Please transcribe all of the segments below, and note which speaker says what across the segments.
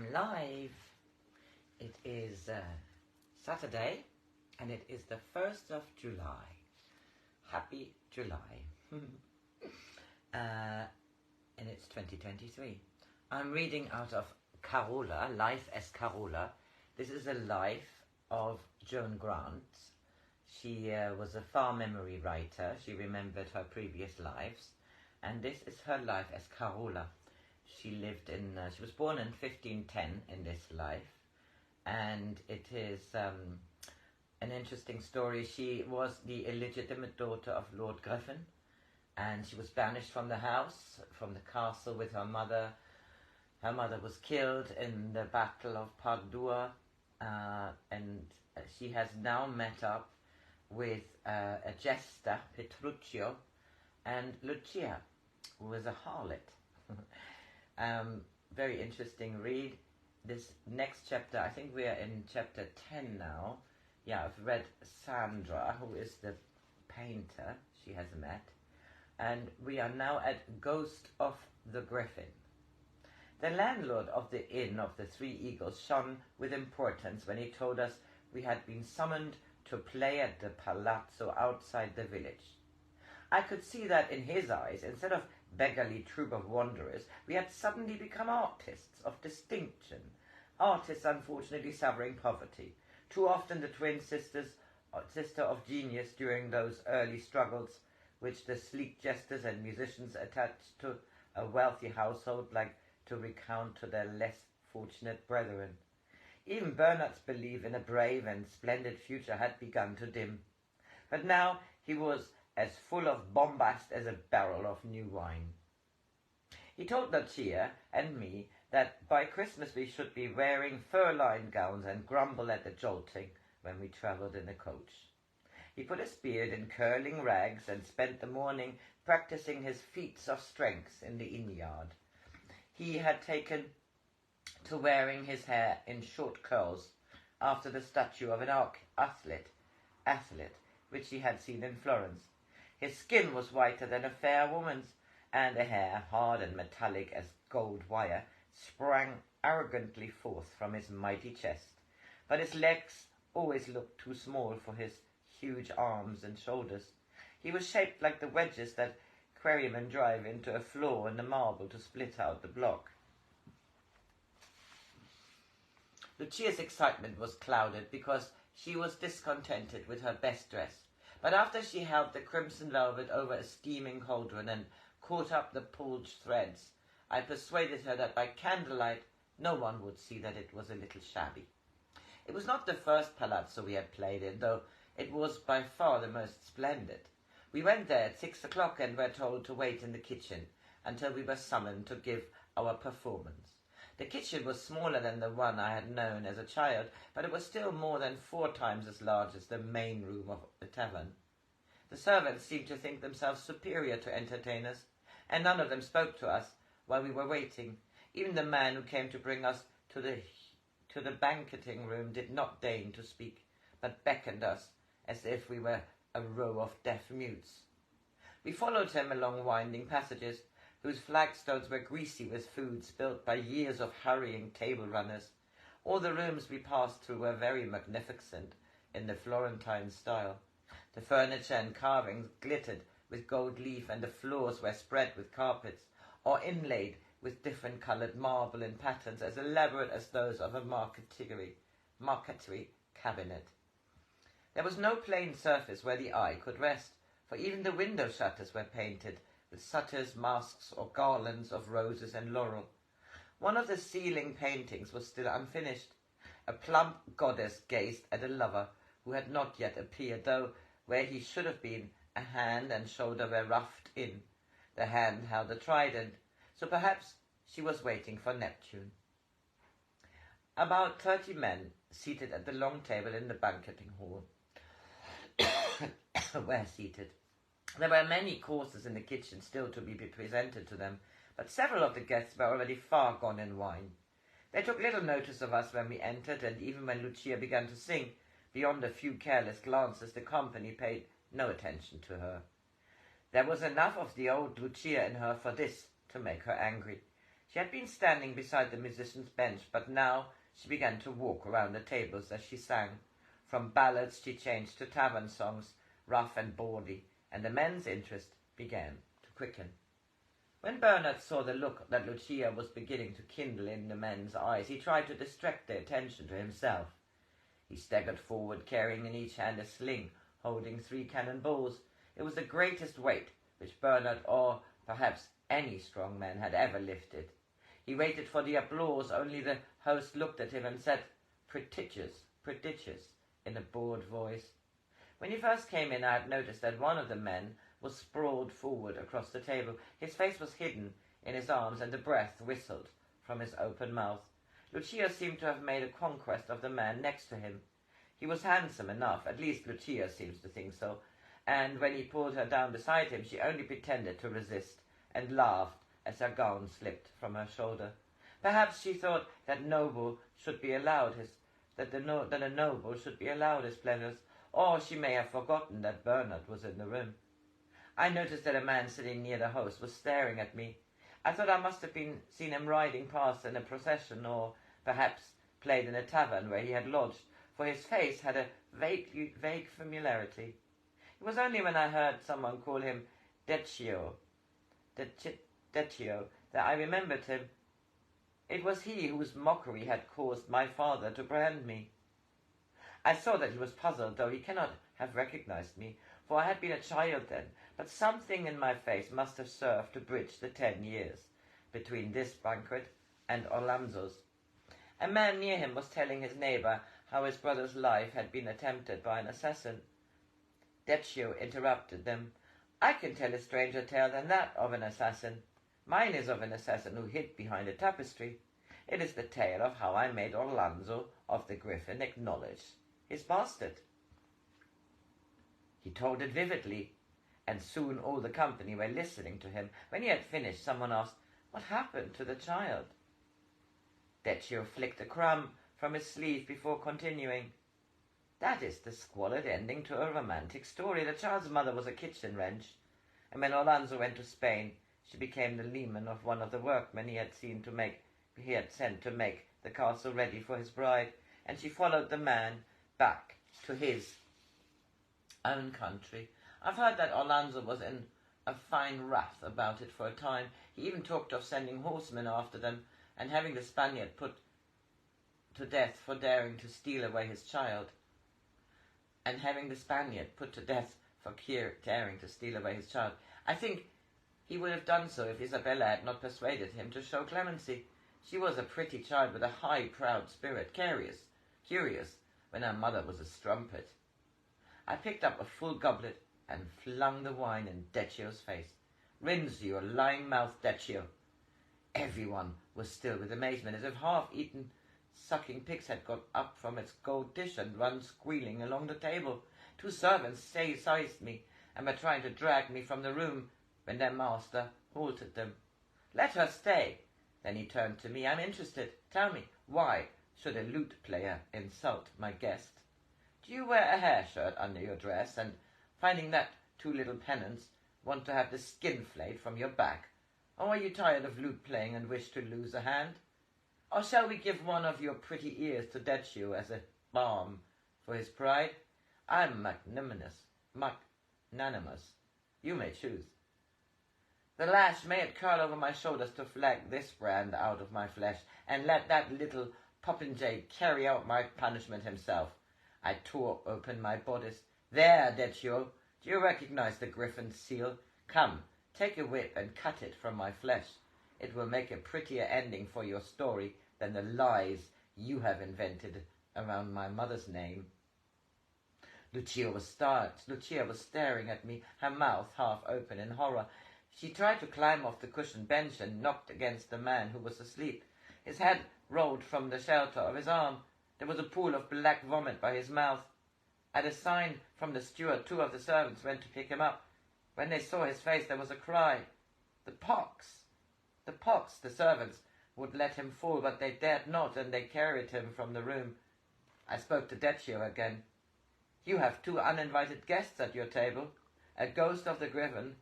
Speaker 1: I'm live. It is Saturday and it is the 1st of July. Happy July. And it's 2023. I'm reading out of Carola, Life as Carola. This is a life of Joan Grant. She was a far memory writer. She remembered her previous lives. And this is her life as Carola. She was born in 1510 in this life, and it is an interesting story. She was the illegitimate daughter of Lord Griffin, and she was banished from the house, from the castle with her mother. Her mother was killed in the Battle of Padua, and she has now met up with a jester, Petruccio, and Lucia, who was a harlot. Very interesting read. This next chapter, I think we are in chapter 10 now. Yeah, I've read Sandra, who is the painter she has met. And we are now at Ghost of the Griffin. The landlord of the Inn of the Three Eagles shone with importance when he told us we had been summoned to play at the palazzo outside the village. I could see that in his eyes, instead of beggarly troop of wanderers, we had suddenly become artists of distinction. Artists unfortunately suffering poverty. Too often the twin sister of genius during those early struggles which the sleek jesters and musicians attached to a wealthy household like to recount to their less fortunate brethren. Even Bernard's belief in a brave and splendid future had begun to dim. But now he was as full of bombast as a barrel of new wine. He told Lucia and me that by Christmas we should be wearing fur-lined gowns and grumble at the jolting when we travelled in a coach. He put his beard in curling rags and spent the morning practising his feats of strength in the inn-yard. He had taken to wearing his hair in short curls after the statue of an athlete which he had seen in Florence. His skin was whiter than a fair woman's, and the hair, hard and metallic as gold wire, sprang arrogantly forth from his mighty chest. But his legs always looked too small for his huge arms and shoulders. He was shaped like the wedges that quarrymen drive into a flaw in the marble to split out the block. Lucia's excitement was clouded because she was discontented with her best dress. But after she held the crimson velvet over a steaming cauldron and caught up the pulled threads, I persuaded her that by candlelight no one would see that it was a little shabby. It was not the first palazzo we had played in, though it was by far the most splendid. We went there at 6 o'clock and were told to wait in the kitchen until we were summoned to give our performance. The kitchen was smaller than the one I had known as a child, but it was still more than 4 times as large as the main room of the tavern. The servants seemed to think themselves superior to entertainers, and none of them spoke to us while we were waiting. Even the man who came to bring us to the banqueting room did not deign to speak, but beckoned us as if we were a row of deaf mutes. We followed him along winding passages, whose flagstones were greasy with food spilt by years of hurrying table runners. All the rooms we passed through were very magnificent in the Florentine style. The furniture and carvings glittered with gold leaf, and the floors were spread with carpets, or inlaid with different coloured marble in patterns as elaborate as those of a marqueterie cabinet. There was no plain surface where the eye could rest, for even the window shutters were painted with satyrs' masks or garlands of roses and laurel. One of the ceiling paintings was still unfinished. A plump goddess gazed at a lover who had not yet appeared, though where he should have been, a hand and shoulder were roughed in. The hand held a trident, so perhaps she was waiting for Neptune. About 30 men, seated at the long table in the banqueting hall, were seated. There were many courses in the kitchen still to be presented to them, but several of the guests were already far gone in wine. They took little notice of us when we entered, and even when Lucia began to sing, beyond a few careless glances, the company paid no attention to her. There was enough of the old Lucia in her for this to make her angry. She had been standing beside the musician's bench, but now she began to walk around the tables as she sang. From ballads she changed to tavern songs, rough and bawdy, and the men's interest began to quicken. When Bernard saw the look that Lucia was beginning to kindle in the men's eyes, he tried to distract their attention to himself. He staggered forward, carrying in each hand a sling, holding 3 cannon balls. It was the greatest weight which Bernard, or perhaps any strong man, had ever lifted. He waited for the applause, only the host looked at him and said, "Prodigious, prodigious," in a bored voice. When he first came in, I had noticed that one of the men was sprawled forward across the table. His face was hidden in his arms, and the breath whistled from his open mouth. Lucia seemed to have made a conquest of the man next to him. He was handsome enough, at least Lucia seems to think so, and when he pulled her down beside him, she only pretended to resist, and laughed as her gown slipped from her shoulder. Perhaps she thought that a noble should be allowed his pleasures, or she may have forgotten that Bernard was in the room. I noticed that a man sitting near the host was staring at me. I thought I must have seen him riding past in a procession, or perhaps played in a tavern where he had lodged, for his face had a vague familiarity. It was only when I heard someone call him Deccio, that I remembered him. It was he whose mockery had caused my father to brand me. I saw that he was puzzled, though he cannot have recognized me, for I had been a child then, but something in my face must have served to bridge the 10 years between this banquet and Orlanzo's. A man near him was telling his neighbour how his brother's life had been attempted by an assassin. Deccio interrupted them. "I can tell a stranger tale than that of an assassin. Mine is of an assassin who hid behind a tapestry. It is the tale of how I made Orlanzo of the Griffin acknowledge his bastard." He told it vividly, and soon all the company were listening to him. When he had finished, someone asked, "What happened to the child?" Deccio flicked a crumb from his sleeve before continuing. "That is the squalid ending to a romantic story. The child's mother was a kitchen wench, and when Orlanzo went to Spain, she became the leman of one of the workmen he had sent to make the castle ready for his bride, and she followed the man back to his own country. I've heard that Orlanzo was in a fine wrath about it for a time. He even talked of sending horsemen after them, and having the Spaniard put to death for daring to steal away his child. I think he would have done so if Isabella had not persuaded him to show clemency. She was a pretty child with a high, proud spirit, curious when her mother was a strumpet. I picked up a full goblet and flung the wine in Deccio's face. "Rinse your lying-mouthed Deccio." Everyone was still with amazement, as if half-eaten sucking pigs had got up from its gold dish and run squealing along the table. 2 servants seized me and were trying to drag me from the room when their master halted them. "Let her stay." Then he turned to me. "I'm interested. Tell me, why should a lute player insult my guest? Do you wear a hair shirt under your dress, and, finding that too little penance, want to have the skin flayed from your back? Or are you tired of lute playing and wish to lose a hand? Or shall we give one of your pretty ears to Deccio as a balm for his pride? I'm magnanimous. You may choose. The lash, may it curl over my shoulders to flag this brand out of my flesh, and let that little popinjay carry out my punishment himself." I tore open my bodice. "There, Deccio, do you recognize the Griffin's seal? Come, take a whip and cut it from my flesh. It will make a prettier ending for your story than the lies you have invented around my mother's name." Lucia was staring at me, her mouth half open in horror. She tried to climb off the cushioned bench and knocked against the man who was asleep. His head rolled from the shelter of his arm. There was a pool of black vomit by his mouth. At a sign from the steward, 2 of the servants went to pick him up. When they saw his face, there was a cry. The pox! The servants would let him fall, but they dared not, and they carried him from the room. I spoke to Deccio again. "You have 2 uninvited guests at your table, a ghost of the Griffin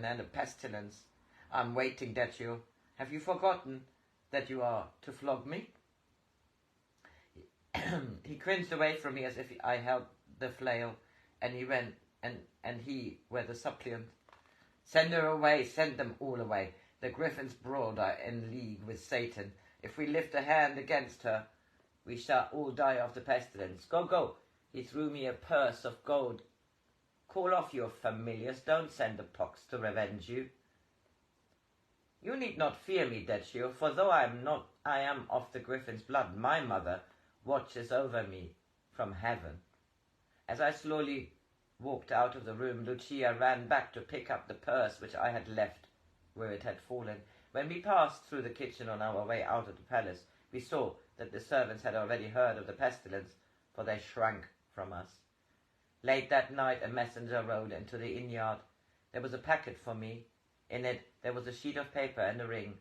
Speaker 1: and a pestilence. I'm waiting, Deccio. Have you forgotten that you are to flog me? He cringed away from me as if I held the flail, and he went, and he were the suppliant. Send her away, send them all away. The Griffins broad are in league with Satan. If we lift a hand against her, we shall all die of the pestilence. Go, go. He threw me a purse of gold. Call off your familiars. Don't send the pox to revenge you. You need not fear me, Deccio, for though I am of the Griffin's blood, my mother watches over me from heaven. As I slowly walked out of the room, Lucia ran back to pick up the purse which I had left where it had fallen. When we passed through the kitchen on our way out of the palace, we saw that the servants had already heard of the pestilence, for they shrank from us. Late that night a messenger rode into the inn-yard. There was a packet for me. In it there was a sheet of paper and a ring.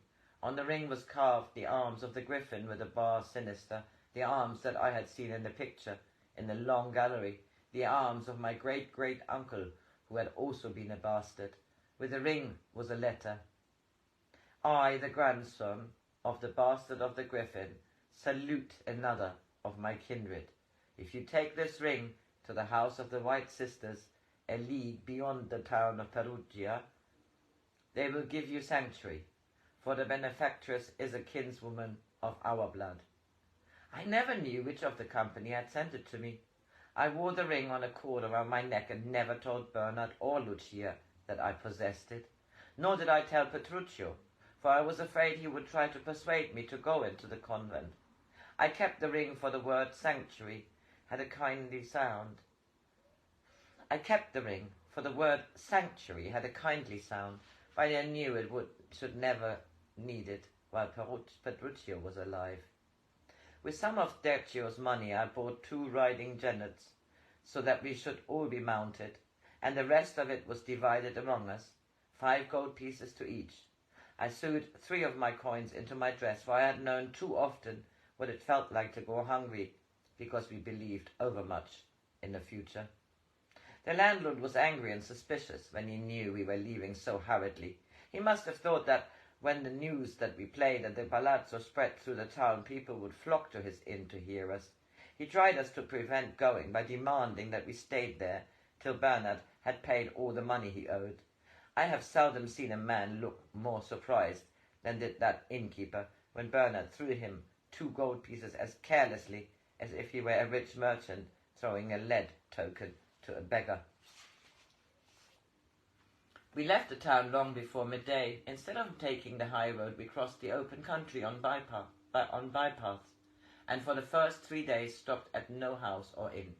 Speaker 1: On the ring was carved the arms of the Griffin with a bar sinister, the arms that I had seen in the picture in the long gallery, the arms of my great-great-uncle, who had also been a bastard. With the ring was a letter. I, the grandson of the bastard of the Griffin, salute another of my kindred. If you take this ring to the house of the White Sisters, a league beyond the town of Perugia, they will give you sanctuary, for the benefactress is a kinswoman of our blood. I never knew which of the company had sent it to me. I wore the ring on a cord around my neck and never told Bernard or Lucia that I possessed it. Nor did I tell Petruccio, for I was afraid he would try to persuade me to go into the convent. I kept the ring, for the word sanctuary had a kindly sound. But I knew it should never need it while Petruccio was alive. With some of Deccio's money I bought 2 riding jennets, so that we should all be mounted, and the rest of it was divided among us, 5 gold pieces to each. I sewed 3 of my coins into my dress, for I had known too often what it felt like to go hungry, because we believed overmuch in the future. The landlord was angry and suspicious when he knew we were leaving so hurriedly. He must have thought that when the news that we played at the palazzo spread through the town, people would flock to his inn to hear us. He tried us to prevent going by demanding that we stayed there till Bernard had paid all the money he owed. I have seldom seen a man look more surprised than did that innkeeper when Bernard threw him 2 gold pieces as carelessly as if he were a rich merchant throwing a lead token to a beggar. We left the town long before midday. Instead of taking the high road, we crossed the open country on bypaths, and for the first 3 days stopped at no house or inn.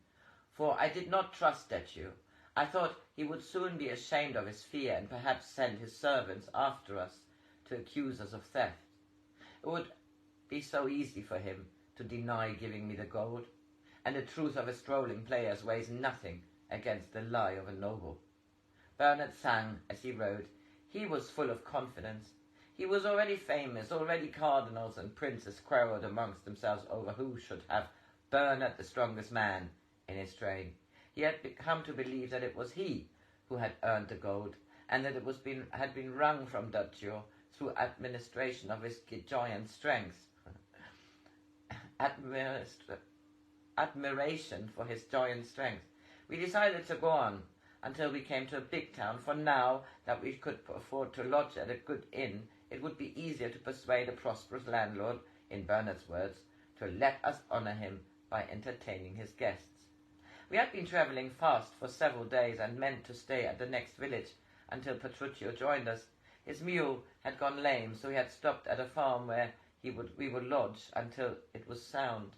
Speaker 1: For I did not trust Deccio. I thought he would soon be ashamed of his fear and perhaps send his servants after us to accuse us of theft. It would be so easy for him to deny giving me the gold, and the truth of a strolling players weighs nothing against the lie of a noble. Bernard sang as he rode. He was full of confidence. He was already famous. Already cardinals and princes quarrelled amongst themselves over who should have Bernard, the strongest man, in his train. He had come to believe that it was he who had earned the gold, and that it had been wrung from Deccio through administration of his giant strength. Admiration for his giant strength. We decided to go on until we came to a big town, for now that we could afford to lodge at a good inn, it would be easier to persuade a prosperous landlord, in Bernard's words, to let us honour him by entertaining his guests. We had been travelling fast for several days and meant to stay at the next village until Petruccio joined us. His mule had gone lame, so he had stopped at a farm where we would lodge until it was sound.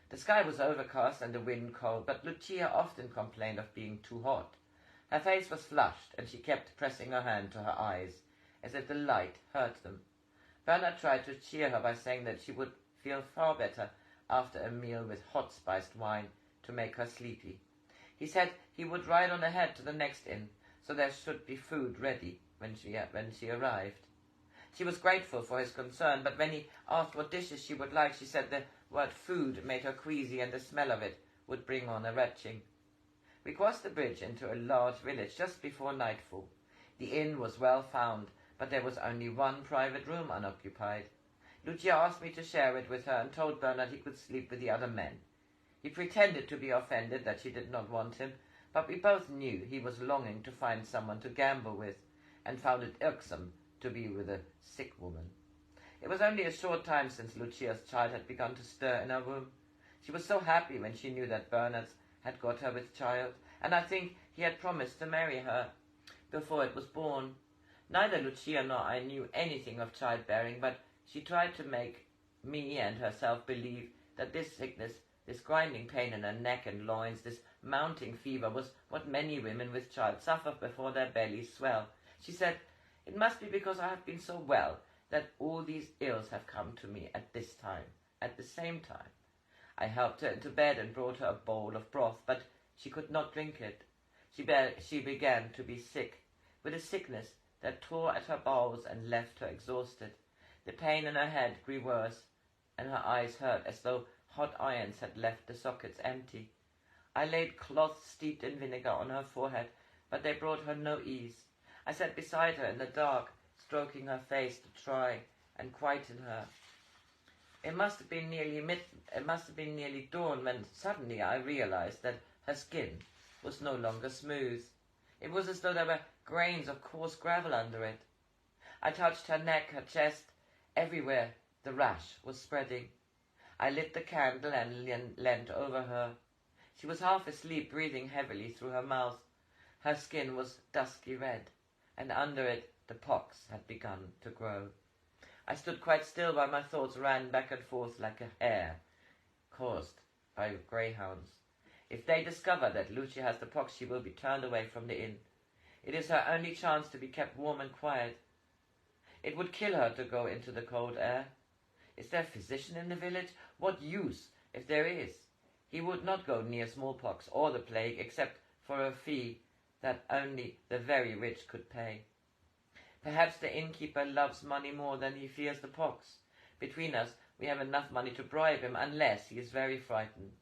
Speaker 1: The sky was overcast and the wind cold, but Lucia often complained of being too hot. Her face was flushed, and she kept pressing her hand to her eyes, as if the light hurt them. Bernard tried to cheer her by saying that she would feel far better after a meal with hot spiced wine to make her sleepy. He said he would ride on ahead to the next inn, so there should be food ready when she arrived. She was grateful for his concern, but when he asked what dishes she would like, she said the word food made her queasy, and the smell of it would bring on a retching. We crossed the bridge into a large village just before nightfall. The inn was well found, but there was only one private room unoccupied. Lucia asked me to share it with her and told Bernard he could sleep with the other men. He pretended to be offended that she did not want him, but we both knew he was longing to find someone to gamble with, and found it irksome to be with a sick woman. It was only a short time since Lucia's child had begun to stir in her womb. She was so happy when she knew that Bernard had got her with child, and I think he had promised to marry her before it was born. Neither Lucia nor I knew anything of childbearing, but she tried to make me and herself believe that this sickness, this grinding pain in her neck and loins, this mounting fever, was what many women with child suffer before their bellies swell. She said, "It must be because I have been so well that all these ills have come to me at this time, at the same time." I helped her into bed and brought her a bowl of broth, but she could not drink it. She began to be sick, with a sickness that tore at her bowels and left her exhausted. The pain in her head grew worse, and her eyes hurt as though hot irons had left the sockets empty. I laid cloths steeped in vinegar on her forehead, but they brought her no ease. I sat beside her in the dark, stroking her face to try and quieten her. It must have been nearly dawn when suddenly I realized that her skin was no longer smooth. It was as though there were grains of coarse gravel under it. I touched her neck, her chest, everywhere the rash was spreading. I lit the candle and leant over her. She was half asleep, breathing heavily through her mouth. Her skin was dusky red, and under it the pox had begun to grow. I stood quite still while my thoughts ran back and forth like a hare caused by greyhounds. If they discover that Lucia has the pox, she will be turned away from the inn. It is her only chance to be kept warm and quiet. It would kill her to go into the cold air. Is there a physician in the village? What use, if there is? He would not go near smallpox or the plague except for a fee that only the very rich could pay. Perhaps the innkeeper loves money more than he fears the pox. Between us, we have enough money to bribe him, unless he is very frightened.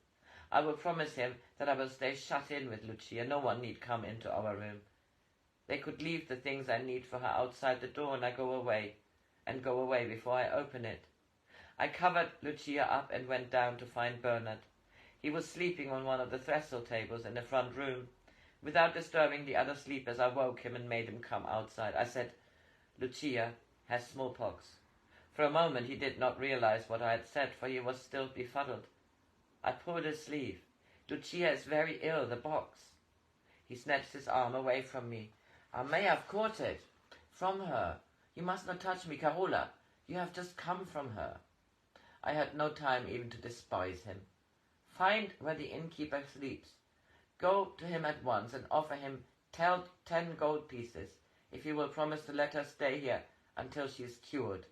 Speaker 1: I will promise him that I will stay shut in with Lucia. No one need come into our room. They could leave the things I need for her outside the door, and go away before I open it. I covered Lucia up and went down to find Bernard. He was sleeping on one of the trestle tables in the front room. Without disturbing the other sleepers, I woke him and made him come outside. I said, "Lucia has smallpox." For a moment he did not realize what I had said, for he was still befuddled. I pulled his sleeve. "Lucia is very ill, the box." He snatched his arm away from me. "I may have caught it from her. You must not touch me, Carola. You have just come from her." I had no time even to despise him. "Find where the innkeeper sleeps. Go to him at once and offer him 10 gold pieces if he will promise to let her stay here until she is cured."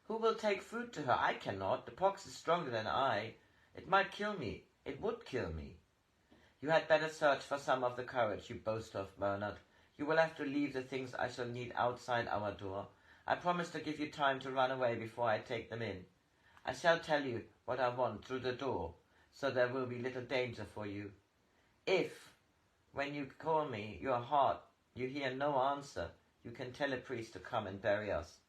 Speaker 1: "Who will take food to her? I cannot. The pox is stronger than I. It might kill me. It would kill me." "You had better search for some of the courage you boast of, Bernard. You will have to leave the things I shall need outside our door. I promise to give you time to run away before I take them in. I shall tell you what I want through the door, so there will be little danger for you. If, when you call me your heart, you hear no answer, you can tell a priest to come and bury us."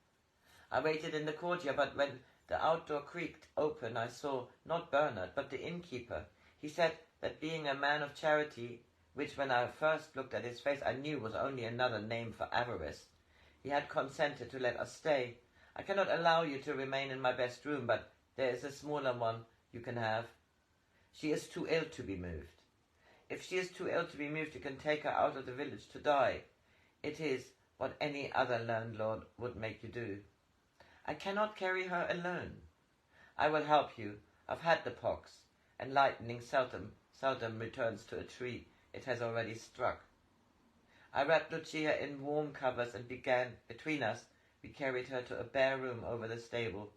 Speaker 1: I waited in the courtyard, but when the outdoor creaked open, I saw not Bernard, but the innkeeper. He said that being a man of charity, which when I first looked at his face I knew was only another name for avarice, he had consented to let us stay. "I cannot allow you to remain in my best room, but there is a smaller one you can have. She is too ill to be moved. If she is too ill to be moved, you can take her out of the village to die. It is what any other landlord would make you do." "I cannot carry her alone." "I will help you. I've had the pox, and lightning seldom returns to a tree it has already struck." I wrapped Lucia in warm covers and between us, we carried her to a bare room over the stable.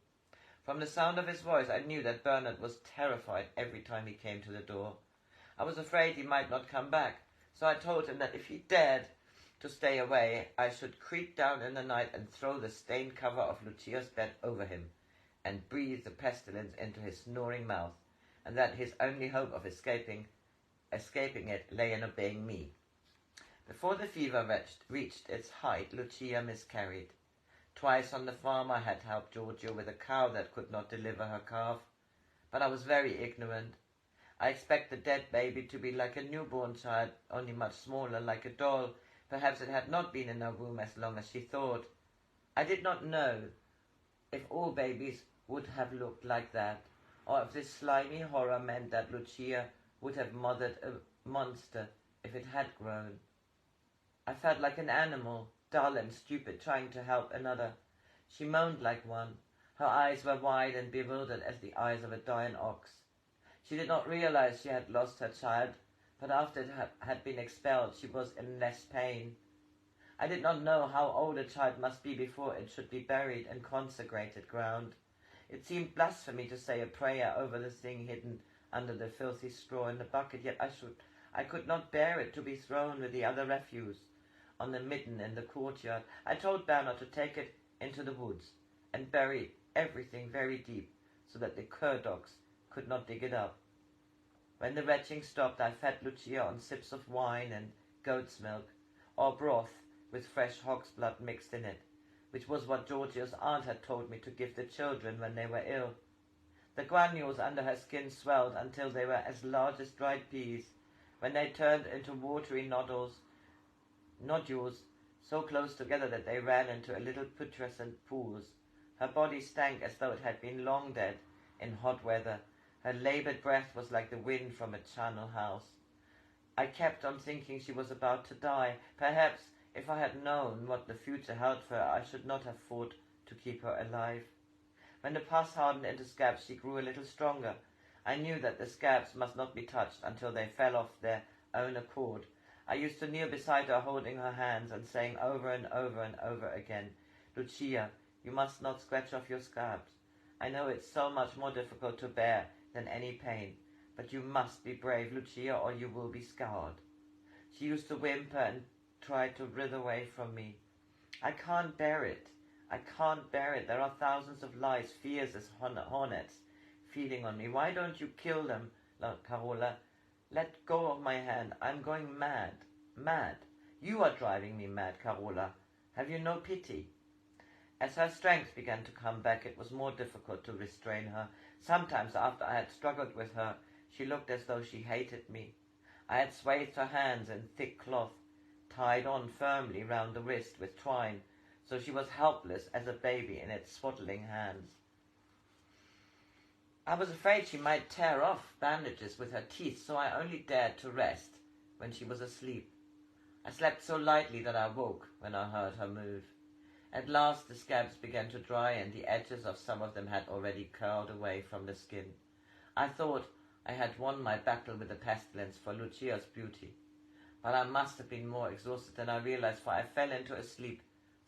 Speaker 1: From the sound of his voice, I knew that Bernard was terrified every time he came to the door. I was afraid he might not come back, so I told him that if he dared to stay away, I should creep down in the night and throw the stained cover of Lucia's bed over him, and breathe the pestilence into his snoring mouth, and that his only hope of escaping it lay in obeying me. Before the fever reached its height, Lucia miscarried. Twice on the farm I had helped Giorgio with a cow that could not deliver her calf, but I was very ignorant. I expected the dead baby to be like a newborn child, only much smaller, like a doll. Perhaps it had not been in her womb as long as she thought. I did not know if all babies would have looked like that, or if this slimy horror meant that Lucia would have mothered a monster if it had grown. I felt like an animal, dull and stupid, trying to help another. She moaned like one. Her eyes were wide and bewildered as the eyes of a dying ox. She did not realize she had lost her child, but after it had been expelled, she was in less pain. I did not know how old a child must be before it should be buried in consecrated ground. It seemed blasphemy to say a prayer over the thing hidden under the filthy straw in the bucket, yet I could not bear it to be thrown with the other refuse on the midden in the courtyard. I told Bernard to take it into the woods and bury everything very deep, so that the cur dogs could not dig it up. When the retching stopped, I fed Lucia on sips of wine and goat's milk, or broth with fresh hog's blood mixed in it, which was what Giorgio's aunt had told me to give the children when they were ill. The granules under her skin swelled until they were as large as dried peas, when they turned into watery nodules so close together that they ran into a little putrescent pools. Her body stank as though it had been long dead in hot weather. Her laboured breath was like the wind from a charnel house. I kept on thinking she was about to die. Perhaps if I had known what the future held for her, I should not have fought to keep her alive. When the pus hardened into scabs, she grew a little stronger. I knew that the scabs must not be touched until they fell off their own accord. I used to kneel beside her, holding her hands and saying over and over and over again, "Lucia, you must not scratch off your scabs. I know it's so much more difficult to bear than any pain, but you must be brave, Lucia, or you will be scarred." She used to whimper and try to writhe away from me. "I can't bear it. I can't bear it. There are thousands of lies, fears as hornets, feeding on me. Why don't you kill them, Carola? Let go of my hand. I'm going mad. Mad. You are driving me mad, Carola. Have you no pity?" As her strength began to come back, it was more difficult to restrain her. Sometimes, after I had struggled with her, she looked as though she hated me. I had swathed her hands in thick cloth, tied on firmly round the wrist with twine, so she was helpless as a baby in its swaddling hands. I was afraid she might tear off bandages with her teeth, so I only dared to rest when she was asleep. I slept so lightly that I woke when I heard her move. At last the scabs began to dry, and the edges of some of them had already curled away from the skin. I thought I had won my battle with the pestilence for Lucia's beauty, but I must have been more exhausted than I realized, for I fell into a sleep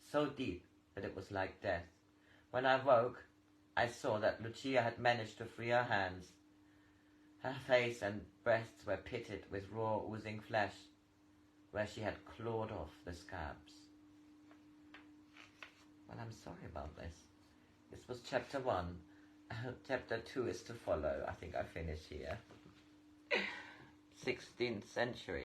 Speaker 1: so deep that it was like death. When I woke, I saw that Lucia had managed to free her hands. Her face and breasts were pitted with raw, oozing flesh, where she had clawed off the scabs. Well, I'm sorry about this. This was chapter 1. Chapter 2 is to follow. I think I finish here. 16th century.